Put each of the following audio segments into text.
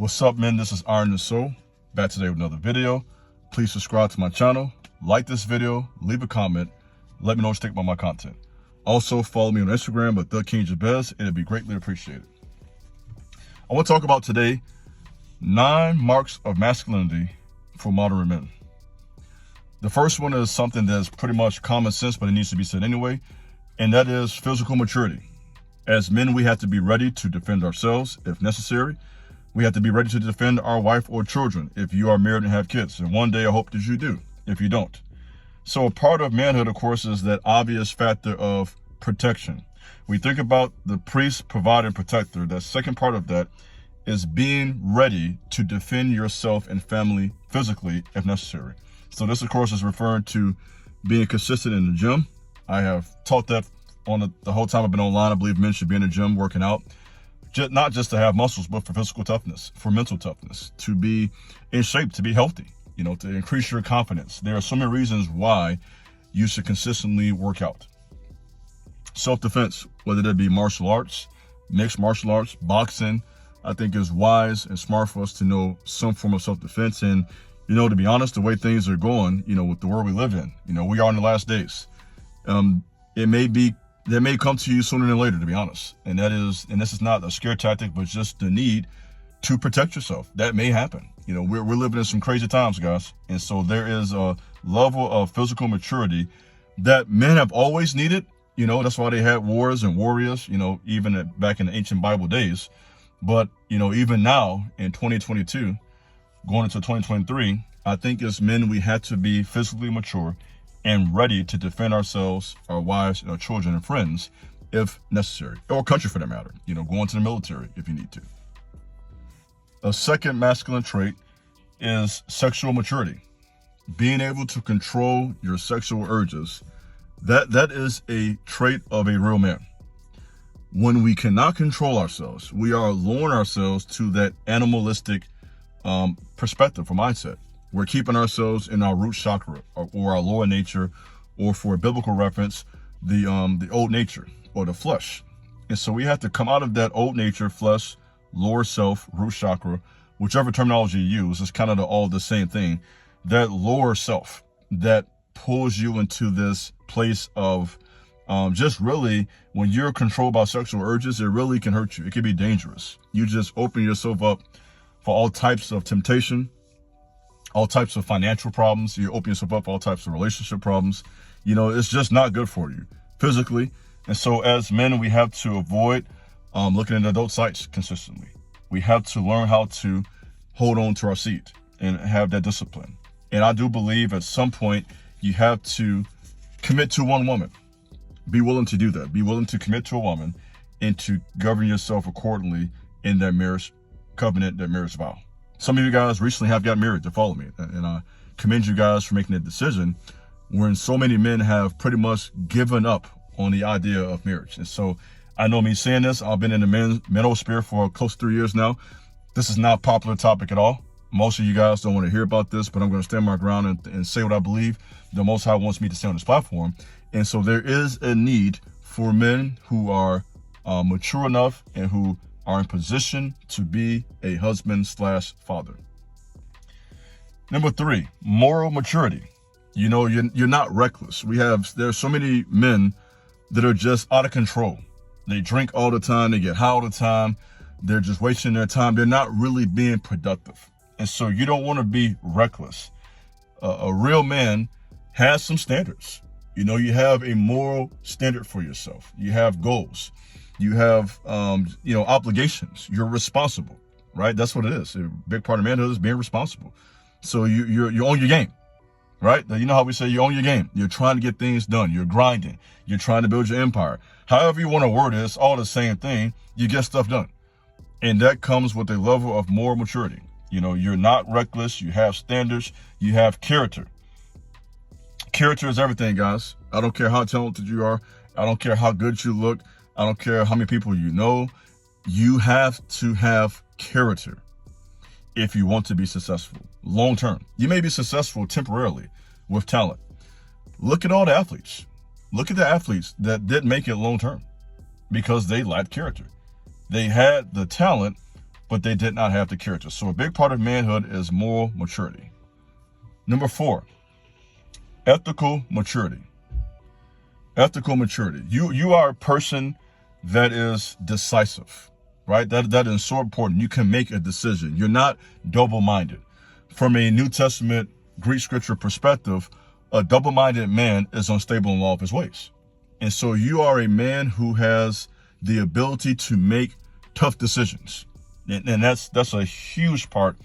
What's up, men? This is Iron and Soul, back today with another video. Please subscribe to my channel, like this video, leave a comment, let me know what you think about my content. Also, follow me on Instagram at The King Jabez. It'd be greatly appreciated. I want to talk about today 9 marks of masculinity for modern men. The first one is something that's pretty much common sense, but it needs to be said anyway, and that is physical maturity. As men, we have to be ready to defend ourselves if necessary. We have to be ready to defend our wife or children if you are married and have kids. And one day I hope that you do, if you don't. So a part of manhood, of course, is that obvious factor of protection. We think about the priest, provider, and protector. The second part of that is being ready to defend yourself and family physically if necessary. So this, of course, is referring to being consistent in the gym. I have taught that on the whole time I've been online. I believe men should be in the gym working out, not just to have muscles, but for physical toughness, for mental toughness, to be in shape, to be healthy, to increase your confidence. There are so many reasons why you should consistently work out. Self-defense, whether that be martial arts, mixed martial arts, boxing, I think is wise and smart for us to know some form of self-defense. And, to be honest, the way things are going, with the world we live in, we are in the last days. That may come to you sooner than later, to be honest. And this is not a scare tactic, but just the need to protect yourself. That may happen. We're living in some crazy times, guys. And so there is a level of physical maturity that men have always needed. That's why they had wars and warriors, even back in the ancient Bible days. But, even now in 2022, going into 2023, I think as men, we had to be physically mature and ready to defend ourselves, our wives, our children, and friends if necessary, or country for that matter, going to the military if you need to. A second masculine trait is sexual maturity. Being able to control your sexual urges, that is a trait of a real man. When we cannot control ourselves, we are luring ourselves to that animalistic perspective or mindset. We're keeping ourselves in our root chakra or our lower nature, or for a biblical reference, the old nature or the flesh. And so we have to come out of that old nature, flesh, lower self, root chakra, whichever terminology you use, is kind of all the same thing. That lower self that pulls you into this place of just really, when you're controlled by sexual urges, it really can hurt you. It can be dangerous. You just open yourself up for all types of temptation, all types of financial problems. You open yourself up for all types of relationship problems. It's just not good for you physically. And so as men, we have to avoid looking at adult sites consistently. We have to learn how to hold on to our seat and have that discipline. And I do believe at some point you have to commit to one woman. Be willing to do that. Be willing to commit to a woman and to govern yourself accordingly in that marriage covenant, that marriage vow. Some of you guys recently have got married to follow me, and I commend you guys for making that decision when so many men have pretty much given up on the idea of marriage. And so I know me saying this, I've been in the mental sphere for close to 3 years now. This is not a popular topic at all. Most of you guys don't want to hear about this, but I'm going to stand my ground and say what I believe the Most High wants me to say on this platform. And so there is a need for men who are mature enough and who are in position to be a husband/father. Number 3, moral maturity. You're not reckless. There's so many men that are just out of control. They drink all the time. They get high all the time. They're just wasting their time. They're not really being productive. And so you don't want to be reckless. A real man has some standards. You have a moral standard for yourself. You have goals. You have, obligations. You're responsible, right? That's what it is. A big part of manhood is being responsible. So you own your game, right? You know how we say you own your game. You're trying to get things done. You're grinding. You're trying to build your empire. However you want to word it, it's all the same thing. You get stuff done. And that comes with a level of moral maturity. You're not reckless. You have standards. You have character. Character is everything, guys. I don't care how talented you are. I don't care how good you look. I don't care how many people you know. You have to have character if you want to be successful long term. You may be successful temporarily with talent. Look at all the athletes. Look at the athletes that didn't make it long term because they lacked character. They had the talent, but they did not have the character. So a big part of manhood is moral maturity. Number 4, ethical maturity. Ethical maturity. You are a person that is decisive, right? That is so important. You can make a decision. You're not double-minded. From a New Testament Greek scripture perspective, a double-minded man is unstable in all of his ways. And so you are a man who has the ability to make tough decisions. And that's a huge part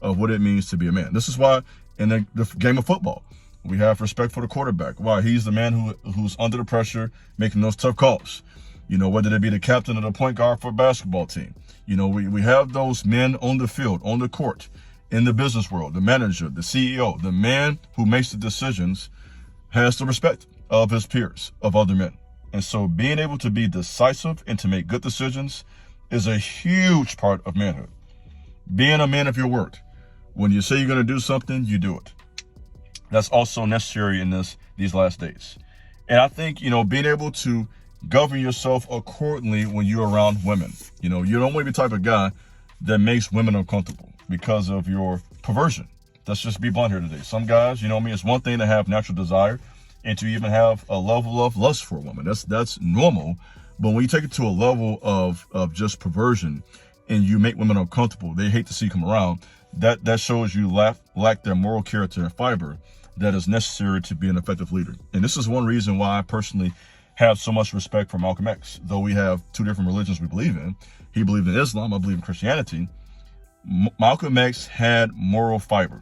of what it means to be a man. This is why in the game of football, we have respect for the quarterback. Why? He's the man who's under the pressure, making those tough calls. You know, whether they be the captain or the point guard for a basketball team. You know, we have those men on the field, on the court, in the business world, the manager, the CEO, the man who makes the decisions has the respect of his peers, of other men. And so being able to be decisive and to make good decisions is a huge part of manhood. Being a man of your word. When you say you're going to do something, you do it. That's also necessary in these last days. And I think, you know, being able to govern yourself accordingly when you're around women. You know, you don't want to be the type of guy that makes women uncomfortable because of your perversion. Let's just be blunt here today. Some guys, you know what I mean, it's one thing to have natural desire and to even have a level of lust for a woman. That's normal. But when you take it to a level of just perversion and you make women uncomfortable, they hate to see you come around, that shows you lack their moral character and fiber that is necessary to be an effective leader. And this is one reason why I personally have so much respect for Malcolm X. Though we have two different religions we believe in. He believed in Islam, I believe in Christianity. Malcolm X had moral fiber.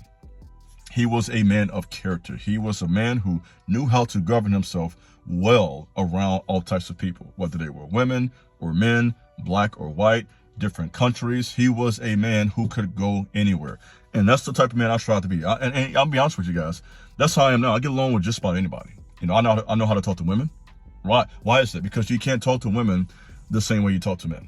He was a man of character. He was a man who knew how to govern himself well around all types of people, whether they were women or men, black or white, different countries. He was a man who could go anywhere. And that's the type of man I strive to be. And I'll be honest with you guys. That's how I am now. I get along with just about anybody. You know, I know how to talk to women. Right? Why is that? Because you can't talk to women the same way you talk to men.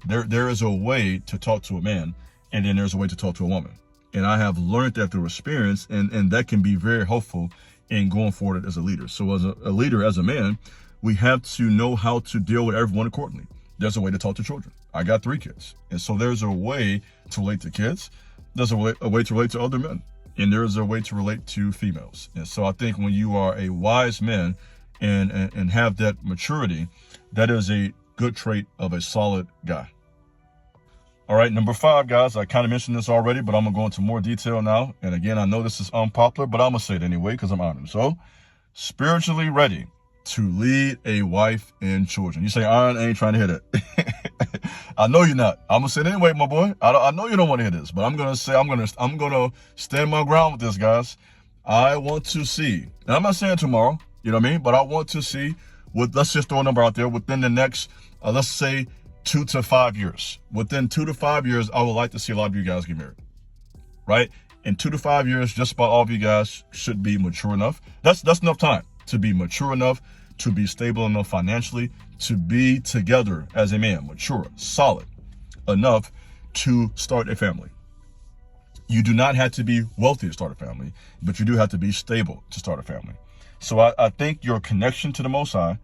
There is a way to talk to a man, and then there's a way to talk to a woman. And I have learned that through experience, and that can be very helpful in going forward as a leader. So as a leader, as a man, we have to know how to deal with everyone accordingly. There's a way to talk to children. I got 3 kids. And so there's a way to relate to kids. There's a way to relate to other men. And there's a way to relate to females. And so I think when you are a wise man and have that maturity, that is a good trait of a solid guy. All right, number 5, guys, I kind of mentioned this already, but I'm going to go into more detail now. And again, I know this is unpopular, but I'm going to say it anyway because I'm honored. So, spiritually ready to lead a wife and children. You say, I ain't trying to hear that. I know you're not. I'm going to say it anyway, my boy. I know you don't want to hear this, but I'm going to say, I'm going to stand my ground with this, guys. I want to see, and I'm not saying tomorrow, you know what I mean? But I want to see, let's just throw a number out there, within the next, let's say, 2 to 5 years. Within 2 to 5 years, I would like to see a lot of you guys get married, right? In 2 to 5 years, just about all of you guys should be mature enough. That's enough time to be mature enough, to be stable enough financially, to be together as a man, mature, solid enough to start a family. You do not have to be wealthy to start a family, but you do have to be stable to start a family. So I think your connection to the Most High,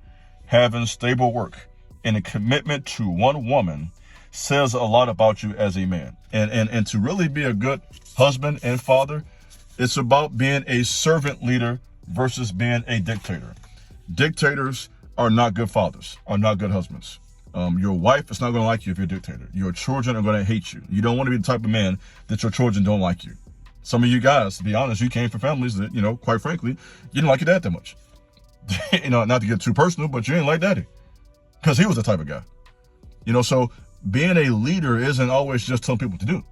having stable work, and a commitment to one woman says a lot about you as a man. And to really be a good husband and father, it's about being a servant leader versus being a dictator. Dictators are not good fathers, are not good husbands. Your wife is not going to like you if you're a dictator. Your children are going to hate you. You don't want to be the type of man that your children don't like you. Some of you guys, to be honest, you came from families that, you know, quite frankly, you didn't like your dad that much. You know, not to get too personal, but you didn't like daddy. Because he was the type of guy. You know, so being a leader isn't always just telling people what to do.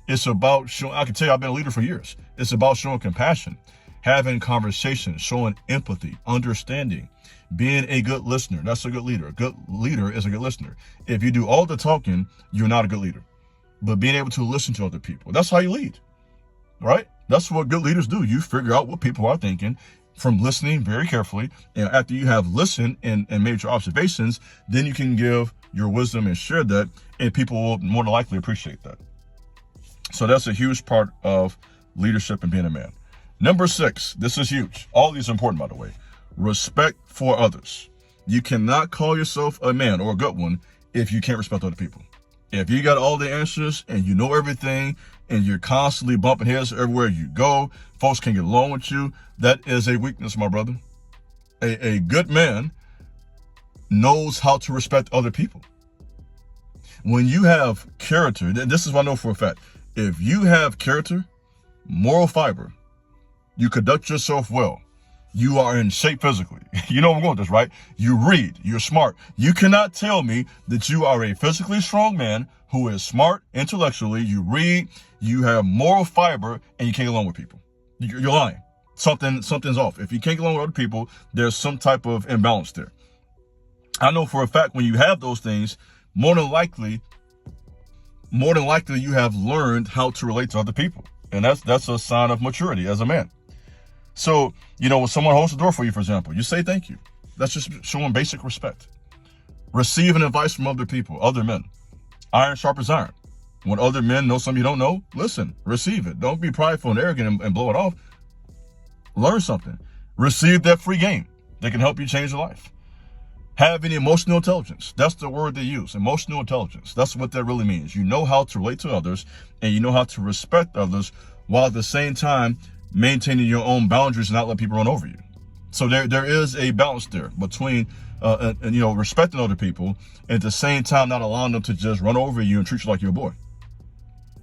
It's about showing, I can tell you I've been a leader for years. It's about showing compassion, having conversations, showing empathy, understanding, being a good listener. That's a good leader. A good leader is a good listener. If you do all the talking, you're not a good leader. But being able to listen to other people, that's how you lead, right? That's what good leaders do. You figure out what people are thinking from listening very carefully. And after you have listened and made your observations, then you can give your wisdom and share that, and people will more than likely appreciate that. So that's a huge part of leadership and being a man. Number 6, this is huge. All these are important, by the way. Respect for others. You cannot call yourself a man or a good one if you can't respect other people. If you got all the answers and you know everything and you're constantly bumping heads everywhere you go, folks can't get along with you, that is a weakness, my brother. A good man knows how to respect other people. When you have character, this is what I know for a fact. If you have character, moral fiber, you conduct yourself well, you are in shape physically. You know where I'm going with this, right? You read, you're smart. You cannot tell me that you are a physically strong man who is smart intellectually, you read, you have moral fiber, and you can't get along with people. You're lying. Something's off. If you can't get along with other people, there's some type of imbalance there. I know for a fact when you have those things, more than likely you have learned how to relate to other people. And that's a sign of maturity as a man. So, when someone holds the door for you, for example, you say thank you. That's just showing basic respect. Receiving advice from other people, other men. Iron sharpens iron. When other men know something you don't know, listen, receive it. Don't be prideful and arrogant and blow it off. Learn something. Receive that free game that can help you change your life. Having emotional intelligence. That's the word they use. Emotional intelligence. That's what that really means. You know how to relate to others and you know how to respect others while at the same time maintaining your own boundaries and not let people run over you. So there is a balance there between respecting other people and at the same time not allowing them to just run over you and treat you like you're a boy.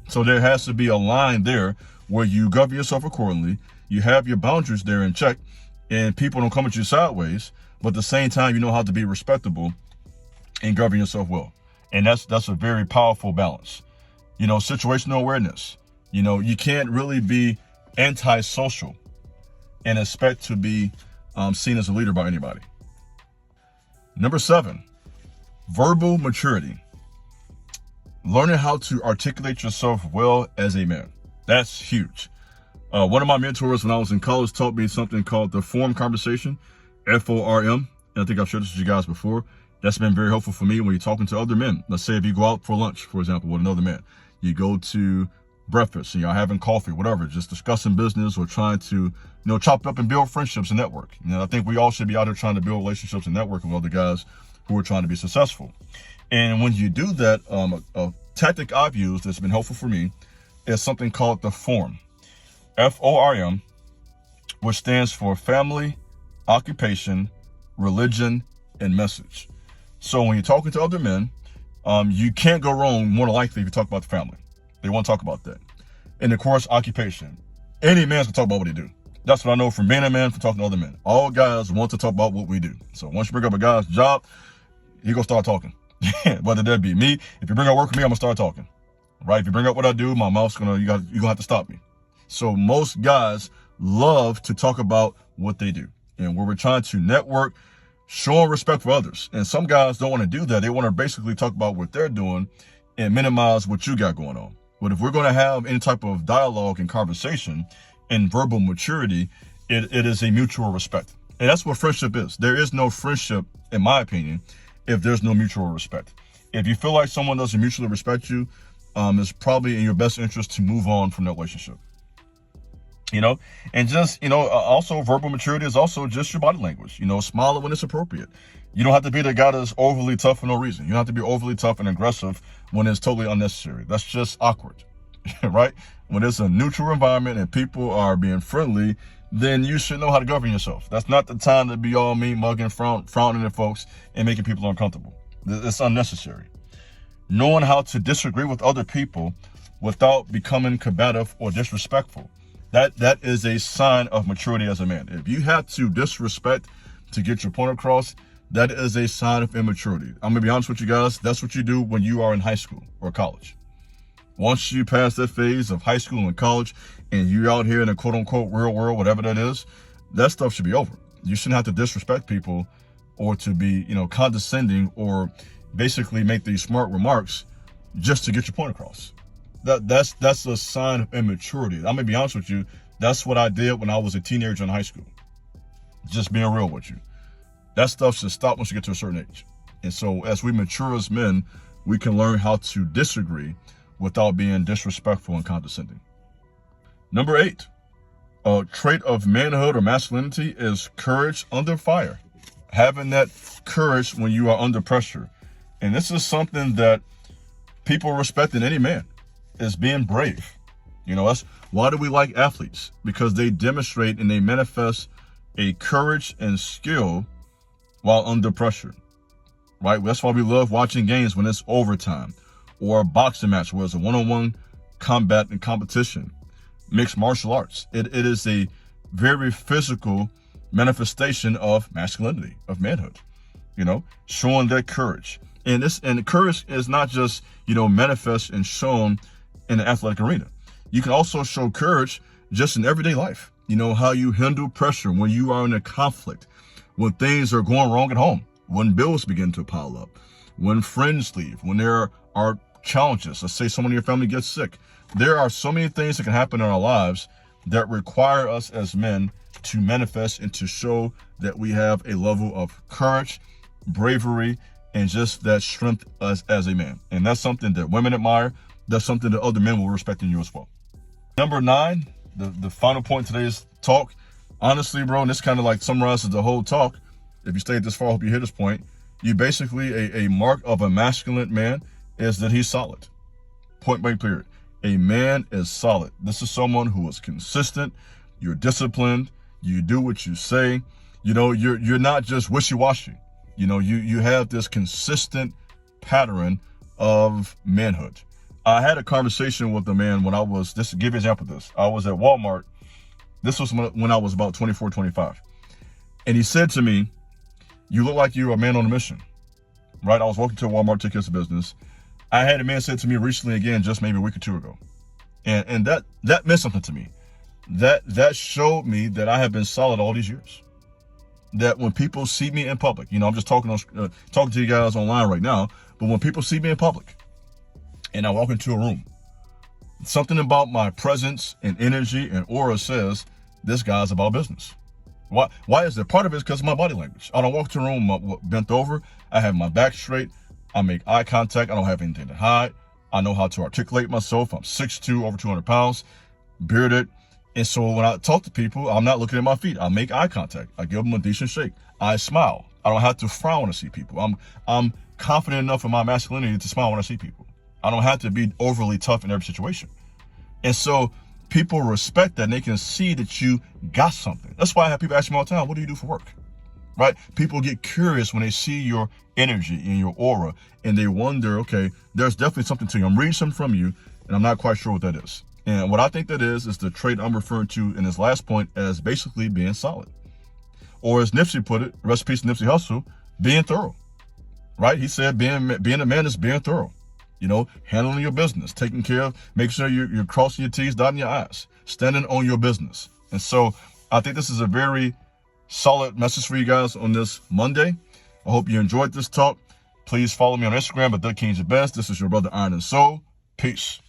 So there has to be a line there where you govern yourself accordingly. You have your boundaries there in check and people don't come at you sideways, but at the same time you know how to be respectable and govern yourself well. And that's a very powerful balance. Situational awareness. You can't really be antisocial and expect to be seen as a leader by anybody. Number 7, verbal maturity. Learning how to articulate yourself well as a man. That's huge. One of my mentors when I was in college taught me something called the FORM conversation, FORM. And I think I've shared this with you guys before. That's been very helpful for me when you're talking to other men. Let's say if you go out for lunch, for example, with another man, you go to breakfast and y'all having coffee, whatever, just discussing business or trying to, chop up and build friendships and network. I think we all should be out there trying to build relationships and network with other guys who are trying to be successful. And when you do that, a tactic I've used that's been helpful for me is something called the FORM, FORM, which stands for family, occupation, religion, and message. So when you're talking to other men, you can't go wrong more than likely if you talk about the family. They want to talk about that. And of course, occupation. Any man's can talk about what they do. That's what I know from being a man, from talking to other men. All guys want to talk about what we do. So once you bring up a guy's job, he gonna start talking. Whether that be me, if you bring up work with me, I'm gonna start talking. Right? If you bring up what I do, my mouth's you're gonna have to stop me. So most guys love to talk about what they do. And where we're trying to network, showing respect for others. And some guys don't want to do that. They want to basically talk about what they're doing and minimize what you got going on. But if we're going to have any type of dialogue and conversation and verbal maturity, it is a mutual respect. And that's what friendship is. There is no friendship, in my opinion, if there's no mutual respect. If you feel like someone doesn't mutually respect you, it's probably in your best interest to move on from that relationship. And just, also verbal maturity is also just your body language. Smile when it's appropriate. You don't have to be the guy that's overly tough for no reason. You don't have to be overly tough and aggressive when it's totally unnecessary. That's just awkward, right? When it's a neutral environment and people are being friendly, then you should know how to govern yourself. That's not the time to be all mean, mugging, frowning at folks and making people uncomfortable. It's unnecessary. Knowing how to disagree with other people without becoming combative or disrespectful. That is a sign of maturity as a man. If you have to disrespect to get your point across, that is a sign of immaturity. I'm gonna be honest with you guys, that's what you do when you are in high school or college. Once you pass that phase of high school and college and you're out here in a quote unquote real world, whatever that is, that stuff should be over. You shouldn't have to disrespect people or to be, condescending or basically make these smart remarks just to get your point across. That's a sign of immaturity. I'm gonna be honest with you, that's what I did when I was a teenager in high school. Just being real with you. That stuff should stop once you get to a certain age. And so as we mature as men, we can learn how to disagree without being disrespectful and condescending. Number 8, a trait of manhood or masculinity is courage under fire. Having that courage when you are under pressure. And this is something that people respect in any man is being brave. You know, that's why do we like athletes? Because they demonstrate and they manifest a courage and skill while under pressure, right? That's why we love watching games when it's overtime, or a boxing match where it's a one-on-one combat and competition, mixed martial arts. It is a very physical manifestation of masculinity, of manhood, you know, showing that courage. And courage is not just, you know, manifest and shown in the athletic arena. You can also show courage just in everyday life. You know, how you handle pressure when you are in a conflict, when things are going wrong at home, when bills begin to pile up, when friends leave, when there are challenges. Let's say someone in your family gets sick. There are so many things that can happen in our lives that require us as men to manifest and to show that we have a level of courage, bravery, and just that strength as a man. And that's something that women admire. That's something that other men will respect in you as well. Number 9, the final point in today's talk. Honestly, bro, and this kind of like summarizes the whole talk. If you stayed this far, I hope you hit this point. You basically, a mark of a masculine man is that he's solid. Point blank period. A man is solid. This is someone who is consistent. You're disciplined. You do what you say. You know, you're not just wishy-washy. You know, you have this consistent pattern of manhood. I had a conversation with a man when I was, just to give you an example of this, I was at Walmart. This was when I was about 24, 25. And he said to me, "You look like you're a man on a mission," right? I was walking to a Walmart to take care of business. I had a man say to me recently again, just maybe a week or two ago. And that meant something to me. That showed me that I have been solid all these years. That when people see me in public, you know, I'm just talking to you guys online right now, but when people see me in public and I walk into a room, something about my presence and energy and aura says this guy's about business. Why is that? Part of it is because of my body language. I don't walk into a room bent over. I have my back straight. I make eye contact. I don't have anything to hide. I know how to articulate myself. I'm 6'2", over 200 pounds, bearded. And so when I talk to people, I'm not looking at my feet. I make eye contact. I give them a decent shake. I smile. I don't have to frown when I see people. I'm confident enough in my masculinity to smile when I see people. I don't have to be overly tough in every situation. And so people respect that and they can see that you got something. That's why I have people ask me all the time, what do you do for work? Right? People get curious when they see your energy and your aura and they wonder, okay, there's definitely something to you. I'm reading something from you and I'm not quite sure what that is. And what I think that is the trait I'm referring to in his last point as basically being solid. Or as Nipsey put it, rest in peace to Nipsey Hussle, being thorough. Right? He said being a man is being thorough. You know, handling your business, taking care of, making sure you're crossing your T's, dotting your I's, standing on your business. And so I think this is a very solid message for you guys on this Monday. I hope you enjoyed this talk. Please follow me on Instagram at The King's the Best. This is your brother Iron and Soul. Peace.